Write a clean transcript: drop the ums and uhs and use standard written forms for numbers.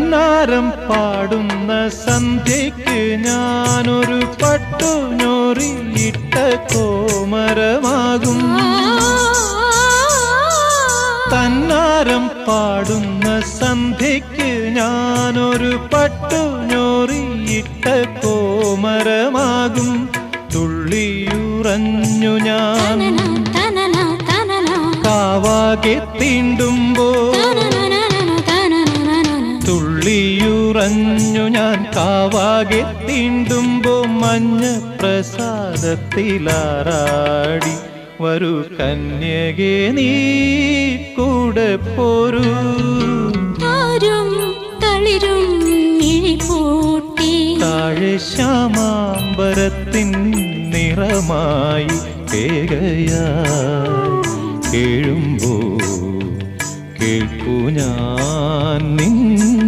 തന്നാരം പാടുന്ന സന്ധ്യയ്ക്ക് ഞാനൊരു പട്ടുഞൊറിയിട്ട കോമരമാകും. തന്നാരം പാടുന്ന സന്ധ്യയ്ക്ക് ഞാനൊരു പട്ടുഞൊറിയിട്ട കോമരമാകും. തുള്ളിയുറഞ്ഞു ഞാൻ കാവാകെ തീണ്ടുമ്പോൾ, തുള്ളിയുറഞ്ഞു ഞാൻ കാവാകെ തീണ്ടുമ്പോ മഞ്ഞ പ്രസാദത്തിലാറാടി വരൂ കന്യകേ നീ കൂടെ പോരൂ. താഴെ ശ്യാമാംബരത്തിൻ നിറമായി കേകയായി കേഴുമ്പോ കേൾക്കൂ ഞാൻ നിൻ